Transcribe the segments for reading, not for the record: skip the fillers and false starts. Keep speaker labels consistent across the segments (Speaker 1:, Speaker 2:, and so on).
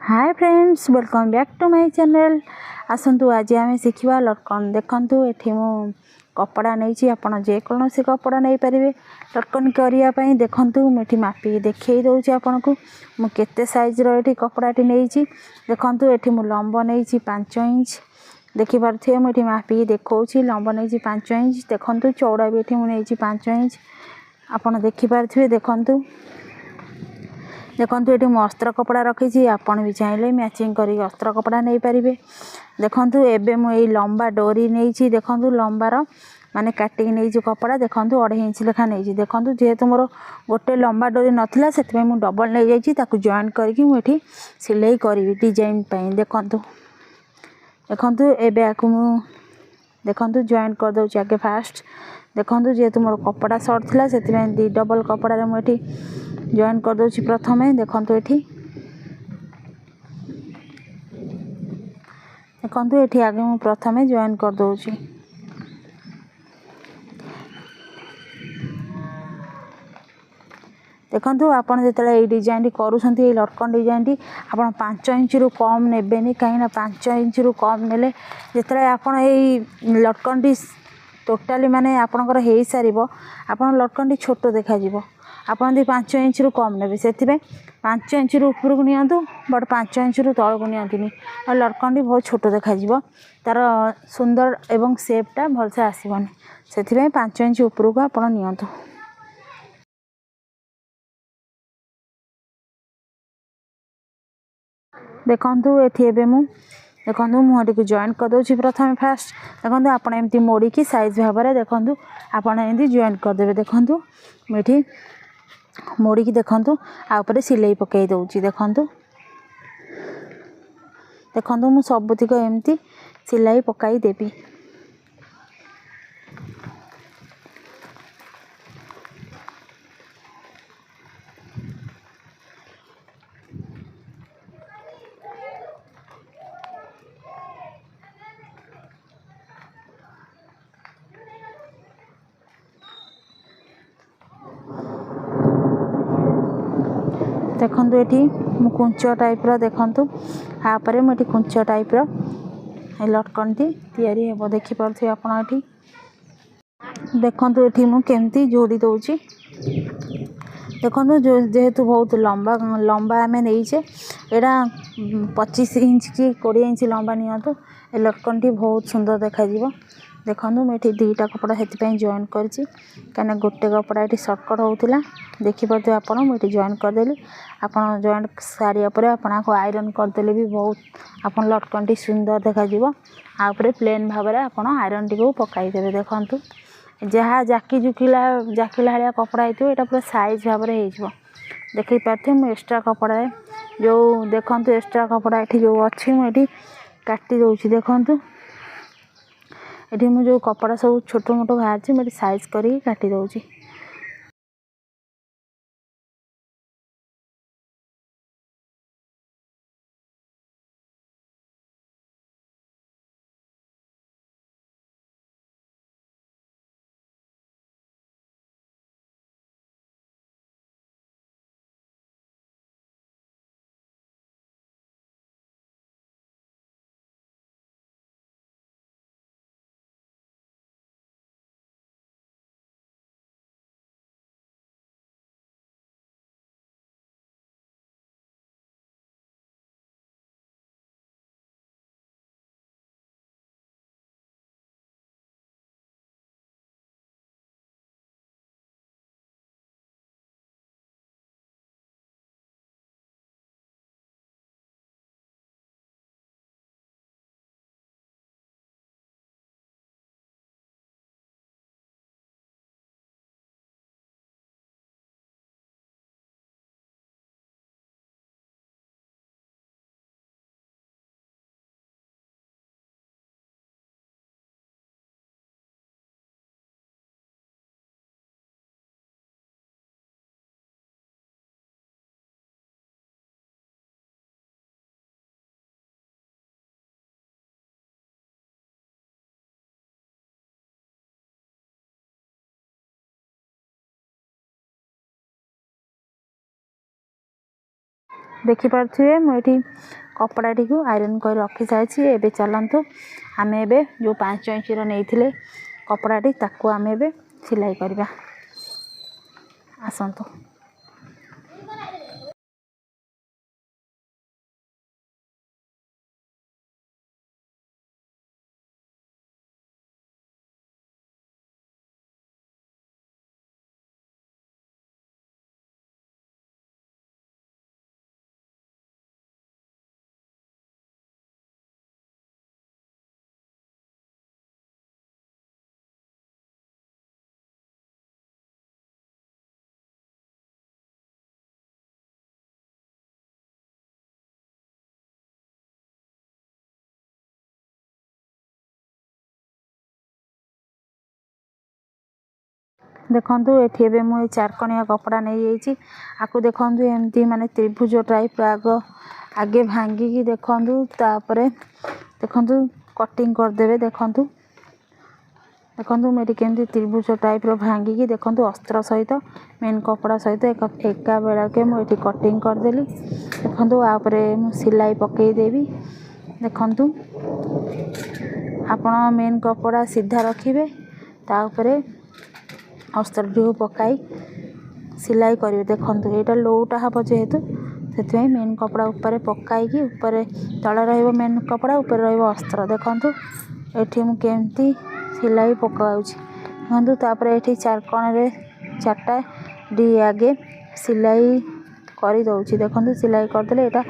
Speaker 1: Hi friends, welcome back to my channel. आसतु आज आम शिखा लटकन। देखु ये मु कपड़ा नहीं आपड़ जेकोसी कपड़ा नहीं पारे लटकन करने। देखु मुझे मापी देखी दूसरी आपन को मुझे सैज्र ये कपड़ाटी नहीं। देखु ये मु लंब नहीं 5 इंच देखिपे मुझे मापी देखा लंब नहीं 5 इंच। देखु चौड़ा भी ये मुझे 5 इंच आपड़ देखिपे। देखु देखो ये मु अस्त्र कपड़ा रखी आपड़ भी चाहिए मैचिंग कर अस्त्र कपड़ा नहीं पारे। देखु एबे मुझे लंबा डोरी नहीं। देखु लंबार माने काटिक नहीं कपड़ा। देखु 2.5 इंच लेखा नहीं। देखु जेहेतु मोर गोटे लंबा डोरी नाला से डबल नहीं जाती जॉइन करके मुझे सिलाई करी डिजाइन। देखु देखु एबे देखु जॉइन करदे आगे फास्ट। देखु जेहेतु मोर कपड़ा सर्ट था से डबल कपड़ा मुझे जॉइन करदे प्रथम। देखु ये आगे मु प्रथम जॉइन करदे। देखु आपड़ जो डिजाइन करुँच लटकन डिजाइन आप 5 इंच रु कम ने कहीं 5 इंच रु कम ने जिते आपड़ लटकन टोटाली माने आपणकर हो सार आप लटकन छोट देखा आपड़ 5 इंच रु कम ने से 5 इंच रु ऊपर को नियंतु बट 5 इंच रु तल को नियंतुनी लटकन बहुत छोट देखा तार सुंदर एवं सेपटा भलसे आसबनी से 5 इंच ऊपर को आप नियंतु। देखु ये मु देखु मुहटी को जॉइन करदे प्रथम फास्ट। देखु आप एमती मोड़ी साइज भाव में देखु आपड़ी जॉइन करदे। देखु मुझे मोड़ी देखु आउे सिलाई पकई दूसरी। देखु देखु मु सबुतिक एमती सिलाई पकई देवी। देखु ये मु कुंच टाइप देखु हापर मुझे कुंच टाइप लटकन टी देखिपे आप। देखु ये मुझे जोड़ी दूची। देखु जेहेतु बहुत लंबा लंबा आम नहींचे यहाँ 25 इंच कि 20 इंच लंबा नियंतु लटकन टी बहुत सुंदर देखा। देखु मुझे 2टा कपड़ा से जॉइन कर गोटे कपड़ा ये सर्टकट होता देखिपे आप मुझे जॉइन करदेली। आप जॉइन सारापर आपको आयरन करदे भी बहुत आप लटकन टी सुंदर देखा। आउे प्लेन भाव में आप आयरन टी पकईदे। देखु जहाँ जाकी जुकिला भाया कपड़ा होता है पूरा साइज भाव में हो देखी पारे। मुझे एक्स्ट्रा कपड़ा जो देखु एक्स्ट्रा कपड़ा ये जो अच्छी मुझे काटी दूसरी। देखु ये मुझे जो कपड़ा सब छोट मोट बाहर मुझे साइज करी काटी दूसरी। देखिपे मुझे कपड़ाटी को आयरन कर रखी सारी। एबे चलतु आम ए जो 5 इंचर नहीं कपड़ाटी ताकू आम ए सिलाई करवा। आसतु देखु ये मुझे 4 कणिया कपड़ा नहीं जाइए। आपको देखु एमती माने त्रिभुज टाइप आग आगे भांगिकी देखु तापर देखु कटिंग करदे। देखु देखु मुझे केमती त्रिभुज टाइप भांगिकी देखु अस्त्र सहित मेन कपड़ा सहित एका बेलके मुझे कटिंग करदेली। देखु आपरे मु सिलाई पकईदेवी। देखु आपण मेन कपड़ा सीधा रखिए ताऊपर अस्त्रटी को पकाई सिलाई करेंगे। देखु यहाँ लोटा हम जेहेतु से मेन कपड़ा ऊपर पकाई ऊपर तले रही मेन कपड़ा ऊपर रही अस्त्र। देखु ये मुझे सिलाई पकाऊँगी। देखु तापर ये 4 कण 4टा डी आगे सिलाई कर दौची। देखु सिलाई करदे यहाँ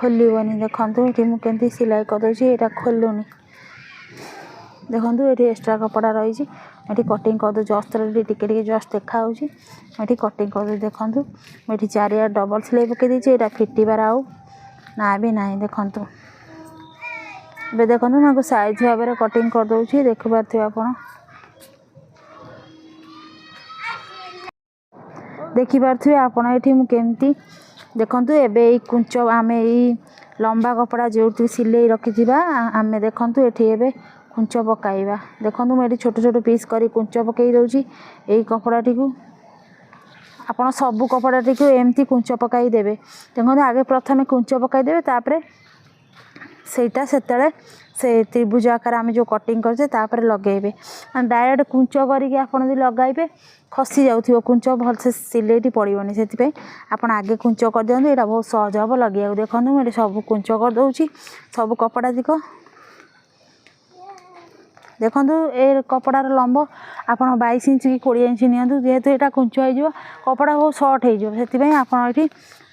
Speaker 1: खोलनी। देखु ये मुझे सिलाई करदे यहाँ खोलुनी। देखु ये एक्स्ट्रा कपड़ा रही ये कटिंग कर दूसरी अस्त्र टी जस्ट देखा ये कटिंग कर दूसरी। देखु ये चारिया डबल सिलाई पकई देती यहाँ फिटबार आउ ना भी ना। देखु देखु मैं साइज भाव में कटिंग कर दूसरी देखिपे आप देखिपे आपड़ ये मुझे देखु ए कुंच आम यही लंबा कपड़ा जो सिले रखी आम देखु ये कुंच पकाइबा। देखु मुझे छोट छोट पीस कर कुंच पकई दूसरी यही कपड़ाटी को आपड़ सबू कपड़ाटी को एमती कुंच पकई देवे। देखो आगे प्रथम कुंच पकई देवे तापर सेटा से त्रिभुज आकार आम जो कटिंग करपर लगेबे। डायरेक्ट कुंच करके आपड़ लगाइबे खसी जाऊ कुंच भलसे सिलेटी पड़ोनी से आपड़ आगे कुंच कर दिखाँ यहाँ बहुत सहज हम लगे। देखो मुझे सब कुंच कर दूसरी सब कपड़ा दिख। देखु ए कपड़ार लंब आप 22 इंच कि 20 इंच नियंतु जेहेतु यहाँ कुंच हो कपड़ा बहुत सर्ट हो आप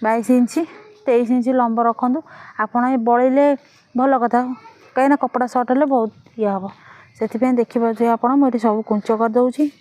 Speaker 1: 22 इंच 23 इंच लंब रखु। आपड़ बड़े भल कथा कहीं कपड़ा सर्ट हेल्ले बहुत ये हम से देखिए आप मुझे सब कुंच कर दूसरी।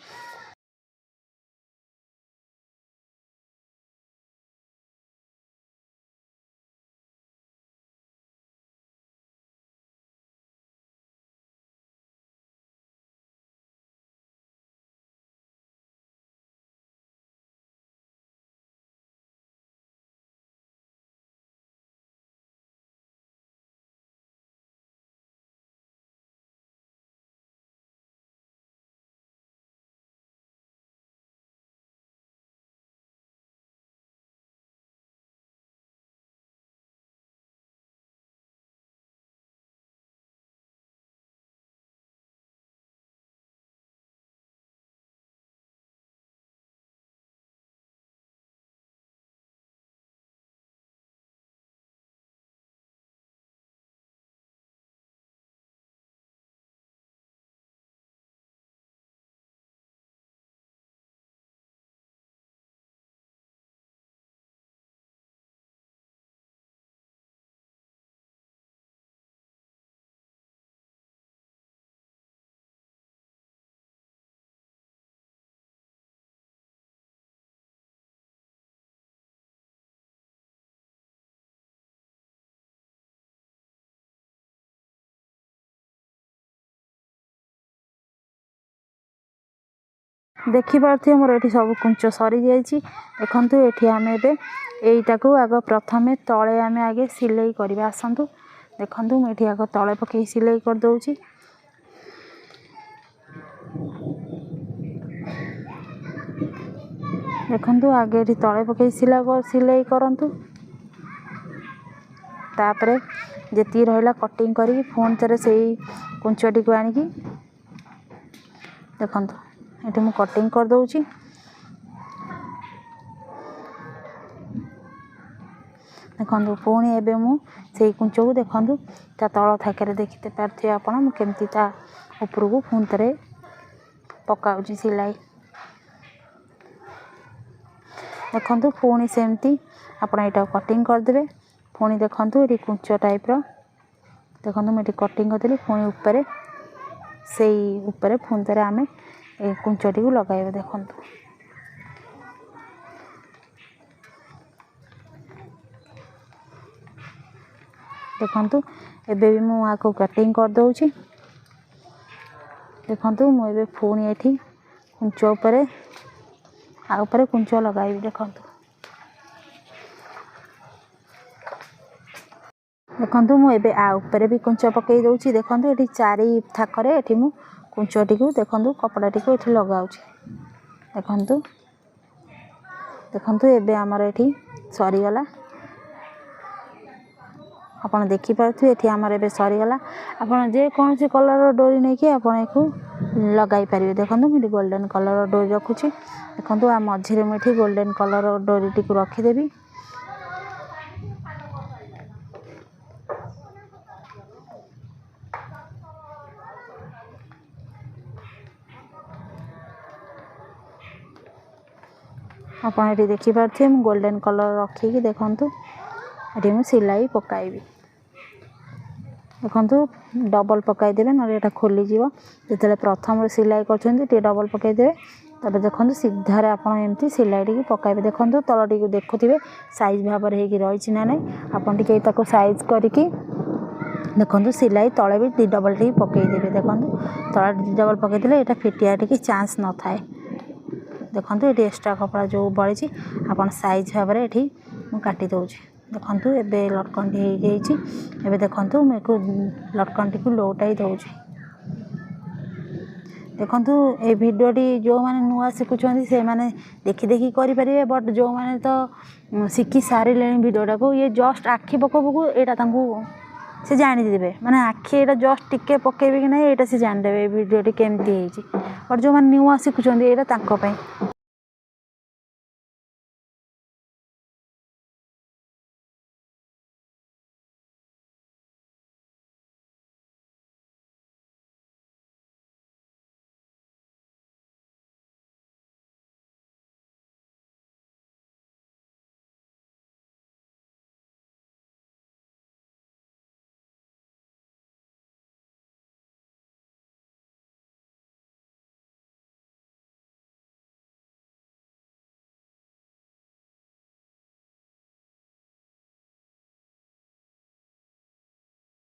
Speaker 1: देखिपे मोर ये सब कुंच सरी जाइए। देखु ये आम एटा को आग प्रथम तले आम आगे सिलाई करवा। आसतु देखु मुझे आग तले पकई सिलाई कर दूसरी। देखु आगे तले पकई सिलाई करतु। तापरे जेती रहा कटिंग करी पुणी थे से कुंचटी को आणिकी देखो ये मुझे कटिंग कर दूची। देखो पुणी एवं मुझे कुंच को देखूँ ता तल थाके देखते पारे आपड़ केमती ता ऊपर को पुणी थे पकाऊँ सिलाई। देखो पुणी सेमती आप कटिंग करदे पुणी देखूँ ये कुंच टाइप देखो मुझे कटिंग करी पुणी ऊपर से ऊपर पुणी थे आम कुंचटी को लगाइबे। देखो देखो एबे भी मु आको कटिंग कर दूची। देखो मुझे पुणी ये कुंच ऊपर कुंच लगाइबी। देखो देखो मुझे आउे भी कुंच पकई दूची। देखो ये चारि थाकर ये मु कुंचटी को देखो कपड़ाटी को ये लगाऊँ। देखो देखो एबे आमर ये सरीगला आप देखिपे ये आमर ए सरीगला। आपड़ जेकोसी कलर डोरी नहीं कि आपको लगाई पारे। देखो मुझे गोल्डन कलर डोरी रखुची। देखो आ मझे मुझे गोल्डन कलर डोरी टी रखीदेवी। आप देखिपे मु गोल्डन कलर रखिकी देखो ये मुझे सिलाई पकाइबी। देखो डबल पकईदे ना ये खोलीज जो प्रथम सिलाई कर डबल पकईदे। तब देखो सीधार आपमती सिलाई टी पकाइबे। देखो तलटी को देखुवे साइज भाव रही ना नहीं आप साइज करके देखो सिलाई तले भी दी डबल टी पकईदेवे। देखो तले दी डबल पकईदे ये फिटिया टी चांस न थाए। देखो ये एक्स्ट्रा कपड़ा जो बड़ी आप साइज भाव में ये काटी दूची। देखो एबे लटकन हो देखो मुझे लटकन टी को लौटाई दूची। देखो ये भिडटी जो मैंने नुआ शिखुं से मैंने देखी देखी करें। बट जो मैंने तो शिखी सारे भिडटा को ये जस्ट आखि पकबू यहाँ से जानीदे मैंने आखि ये जस्ट टिके पकेबे कि ना ये जानीदे भिडटी केमती। बट जो मैंने नुआ शिखुं यहाँ